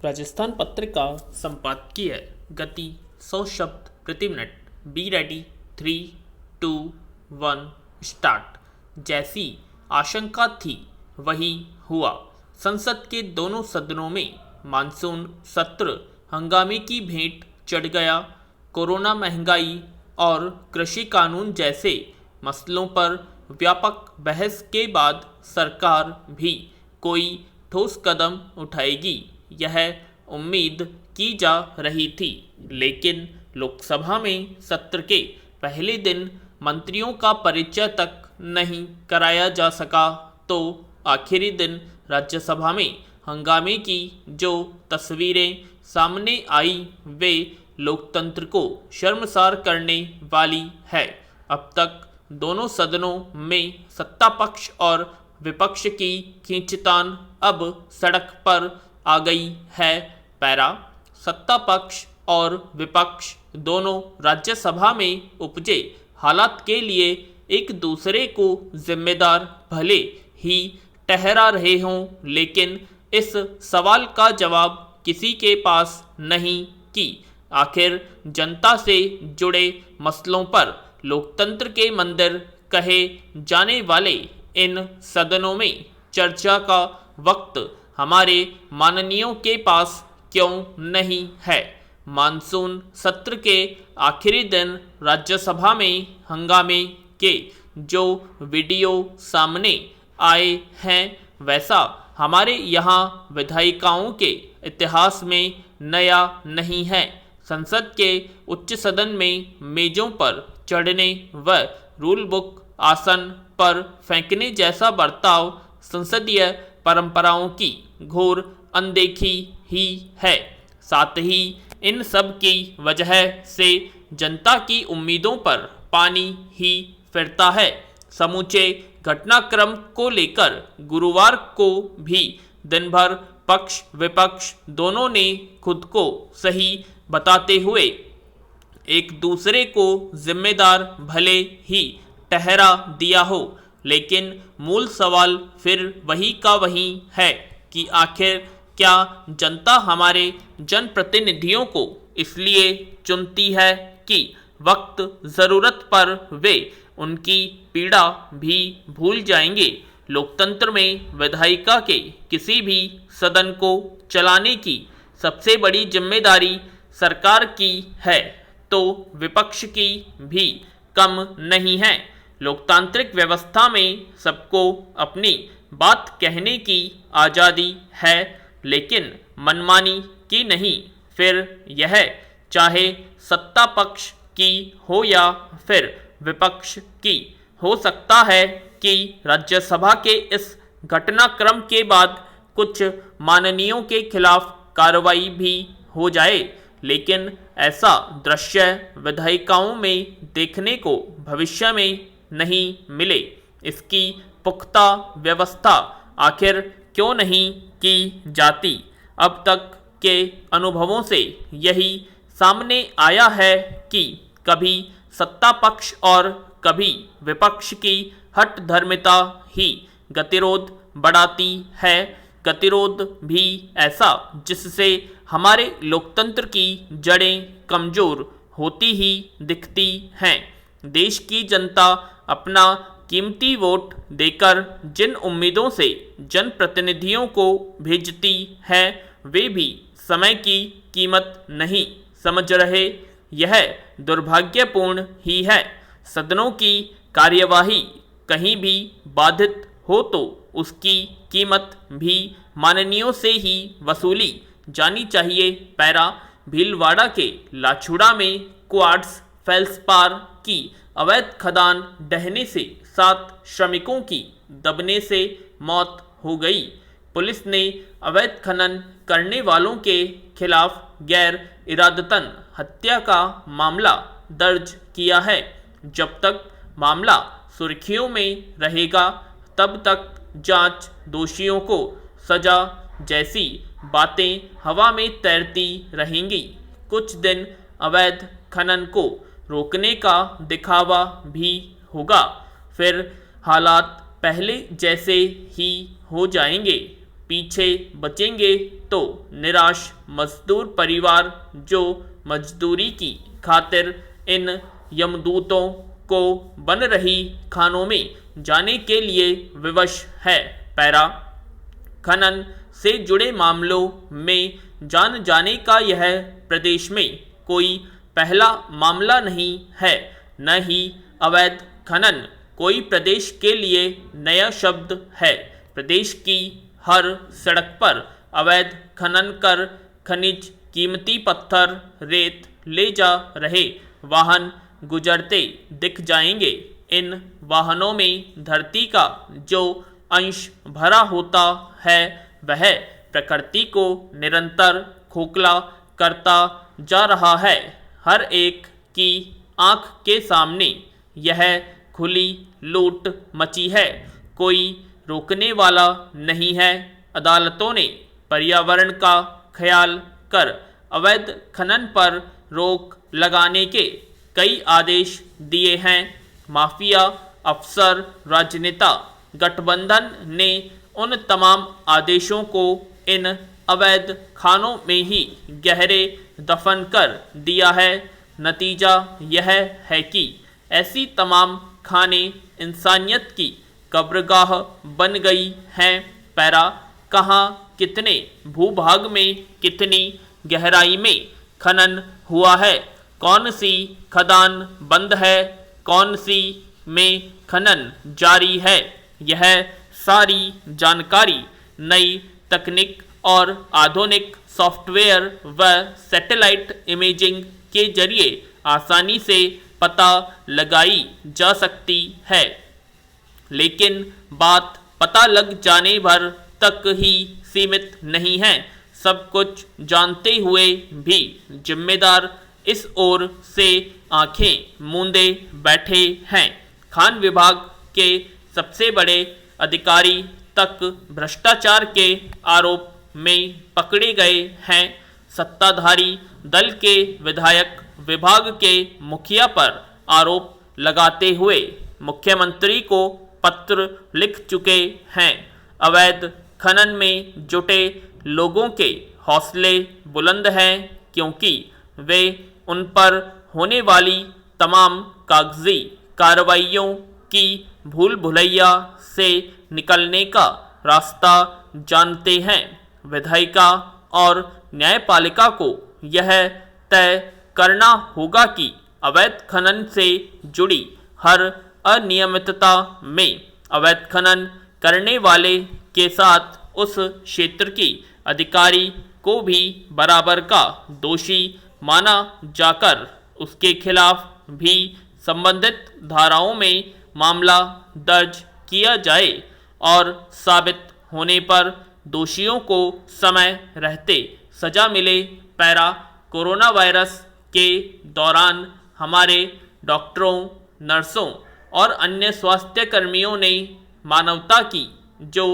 राजस्थान पत्रिका संपादकीय गति 100 शब्द प्रति मिनट। Be ready 3, 2, 1 start. जैसी आशंका थी वही हुआ। संसद के दोनों सदनों में मानसून सत्र हंगामे की भेंट चढ़ गया। कोरोना, महंगाई और कृषि कानून जैसे मसलों पर व्यापक बहस के बाद सरकार भी कोई ठोस कदम उठाएगी, यह उम्मीद की जा रही थी। लेकिन लोकसभा में सत्र के पहले दिन मंत्रियों का परिचय तक नहीं कराया जा सका, तो आखिरी दिन राज्यसभा में हंगामे की जो तस्वीरें सामने आई वे लोकतंत्र को शर्मसार करने वाली है। अब तक दोनों सदनों में सत्ता पक्ष और विपक्ष की खींचतान अब सड़क पर आ गई है। पैरा सत्ता पक्ष और विपक्ष दोनों राज्यसभा में उपजे हालात के लिए एक दूसरे को जिम्मेदार भले ही ठहरा रहे हों, लेकिन इस सवाल का जवाब किसी के पास नहीं कि आखिर जनता से जुड़े मसलों पर लोकतंत्र के मंदिर कहे जाने वाले इन सदनों में चर्चा का वक्त हमारे माननीयों के पास क्यों नहीं है। मानसून सत्र के आखिरी दिन राज्यसभा में हंगामे के जो वीडियो सामने आए हैं वैसा हमारे यहाँ विधायिकाओं के इतिहास में नया नहीं है। संसद के उच्च सदन में मेजों पर चढ़ने व रूल बुक आसन पर फेंकने जैसा बर्ताव संसदीय परंपराओं की घोर अनदेखी ही है। साथ ही इन सब की वजह से जनता की उम्मीदों पर पानी ही फिरता है। समूचे घटनाक्रम को लेकर गुरुवार को भी दिन भर पक्ष विपक्ष दोनों ने खुद को सही बताते हुए एक दूसरे को जिम्मेदार भले ही ठहरा दिया हो, लेकिन मूल सवाल फिर वही का वही है कि आखिर क्या जनता हमारे जनप्रतिनिधियों को इसलिए चुनती है कि वक्त ज़रूरत पर वे उनकी पीड़ा भी भूल जाएंगे। लोकतंत्र में विधायिका के किसी भी सदन को चलाने की सबसे बड़ी जिम्मेदारी सरकार की है, तो विपक्ष की भी कम नहीं है। लोकतांत्रिक व्यवस्था में सबको अपनी बात कहने की आज़ादी है, लेकिन मनमानी की नहीं। फिर यह चाहे सत्ता पक्ष की हो या फिर विपक्ष की। हो सकता है कि राज्यसभा के इस घटनाक्रम के बाद कुछ माननीयों के खिलाफ कार्रवाई भी हो जाए, लेकिन ऐसा दृश्य विधायिकाओं में देखने को भविष्य में नहीं मिले। इसकी पुख्ता व्यवस्था आखिर क्यों नहीं की जाती। अब तक के अनुभवों से यही सामने आया है कि कभी सत्ता पक्ष और कभी विपक्ष की हठ धर्मिता ही गतिरोध बढ़ाती है। गतिरोध भी ऐसा जिससे हमारे लोकतंत्र की जड़ें कमज़ोर होती ही दिखती हैं। देश की जनता अपना कीमती वोट देकर जिन उम्मीदों से जनप्रतिनिधियों को भेजती है वे भी समय की कीमत नहीं समझ रहे। यह दुर्भाग्यपूर्ण ही है। सदनों की कार्यवाही कहीं भी बाधित हो तो उसकी कीमत भी माननीयों से ही वसूली जानी चाहिए। पैरा भीलवाड़ा के लाछुड़ा में क्वार्ट्ज फेल्सपार की अवैध खदान ढहने से 7 श्रमिकों की दबने से मौत हो गई। पुलिस ने अवैध खनन करने वालों के खिलाफ गैर इरादतन हत्या का मामला दर्ज किया है। जब तक मामला सुर्खियों में रहेगा तब तक जांच दोषियों को सजा जैसी बातें हवा में तैरती रहेंगी। कुछ दिन अवैध खनन को रोकने का दिखावा भी होगा, फिर हालात पहले जैसे ही हो जाएंगे। पीछे बचेंगे तो निराश मजदूर परिवार जो मजदूरी की खातिर इन यमदूतों को बन रही खानों में जाने के लिए विवश है। पैरा खनन से जुड़े मामलों में जान जाने का यह प्रदेश में कोई पहला मामला नहीं है, न ही अवैध खनन कोई प्रदेश के लिए नया शब्द है। प्रदेश की हर सड़क पर अवैध खनन कर खनिज, कीमती पत्थर, रेत ले जा रहे वाहन गुजरते दिख जाएंगे। इन वाहनों में धरती का जो अंश भरा होता है वह प्रकृति को निरंतर खोखला करता जा रहा है। हर एक की आंख के सामने यह खुली लूट मची है, कोई रोकने वाला नहीं है। अदालतों ने पर्यावरण का ख्याल कर अवैध खनन पर रोक लगाने के कई आदेश दिए हैं। माफिया अफसर राजनेता गठबंधन ने उन तमाम आदेशों को इन अवैध खानों में ही गहरे दफन कर दिया है। नतीजा यह है कि ऐसी तमाम खाने इंसानियत की कब्रगाह बन गई हैं। पैरा कहाँ कितने भूभाग में कितनी गहराई में खनन हुआ है, कौन सी खदान बंद है, कौन सी में खनन जारी है, यह सारी जानकारी नई तकनीक और आधुनिक सॉफ्टवेयर व सैटेलाइट इमेजिंग के जरिए आसानी से पता लगाई जा सकती है। लेकिन बात पता लग जाने भर तक ही सीमित नहीं है। सब कुछ जानते हुए भी जिम्मेदार इस ओर से आंखें मूंदे बैठे हैं। खान विभाग के सबसे बड़े अधिकारी तक भ्रष्टाचार के आरोप में पकड़े गए हैं। सत्ताधारी दल के विधायक विभाग के मुखिया पर आरोप लगाते हुए मुख्यमंत्री को पत्र लिख चुके हैं। अवैध खनन में जुटे लोगों के हौसले बुलंद हैं, क्योंकि वे उन पर होने वाली तमाम कागजी कार्रवाइयों की भूल भुलैया से निकलने का रास्ता जानते हैं। विधायिका और न्यायपालिका को यह तय करना होगा कि अवैध खनन से जुड़ी हर अनियमितता में अवैध खनन करने वाले के साथ उस क्षेत्र की अधिकारी को भी बराबर का दोषी माना जाकर उसके खिलाफ भी संबंधित धाराओं में मामला दर्ज किया जाए और साबित होने पर दोषियों को समय रहते सजा मिले। पैरा कोरोना वायरस के दौरान हमारे डॉक्टरों, नर्सों और अन्य स्वास्थ्य कर्मियों ने मानवता की जो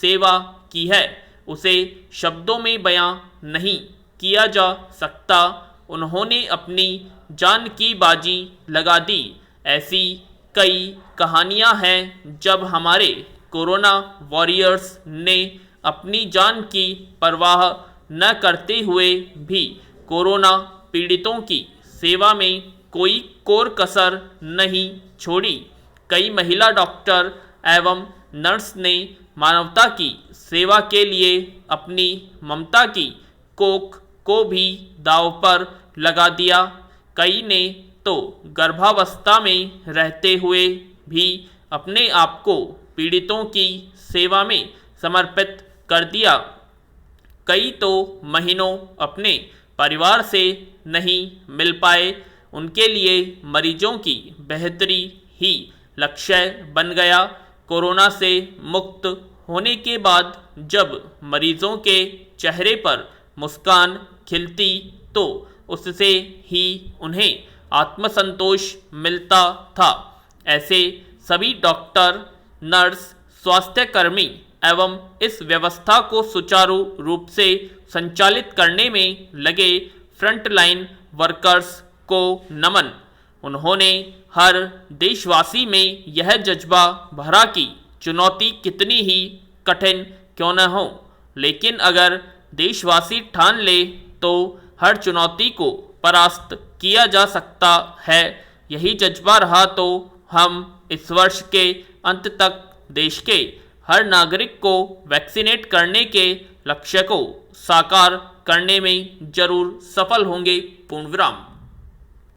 सेवा की है उसे शब्दों में बयां नहीं किया जा सकता। उन्होंने अपनी जान की बाजी लगा दी। ऐसी कई कहानियां हैं जब हमारे कोरोना वॉरियर्स ने अपनी जान की परवाह न करते हुए भी कोरोना पीड़ितों की सेवा में कोई कोर कसर नहीं छोड़ी। कई महिला डॉक्टर एवं नर्स ने मानवता की सेवा के लिए अपनी ममता की कोख को भी दांव पर लगा दिया। कई ने तो गर्भावस्था में रहते हुए भी अपने आप को पीड़ितों की सेवा में समर्पित कर दिया। कई तो महीनों अपने परिवार से नहीं मिल पाए। उनके लिए मरीजों की बेहतरी ही लक्ष्य बन गया। कोरोना से मुक्त होने के बाद जब मरीजों के चेहरे पर मुस्कान खिलती तो उससे ही उन्हें आत्मसंतोष मिलता था। ऐसे सभी डॉक्टर, नर्स, स्वास्थ्यकर्मी एवं इस व्यवस्था को सुचारू रूप से संचालित करने में लगे फ्रंटलाइन वर्कर्स को नमन। उन्होंने हर देशवासी में यह जज्बा भरा कि चुनौती कितनी ही कठिन क्यों न हो, लेकिन अगर देशवासी ठान ले तो हर चुनौती को परास्त किया जा सकता है। यही जज्बा रहा तो हम इस वर्ष के अंत तक देश के हर नागरिक को वैक्सीनेट करने के लक्ष्य को साकार करने में जरूर सफल होंगे। पूर्ण विराम।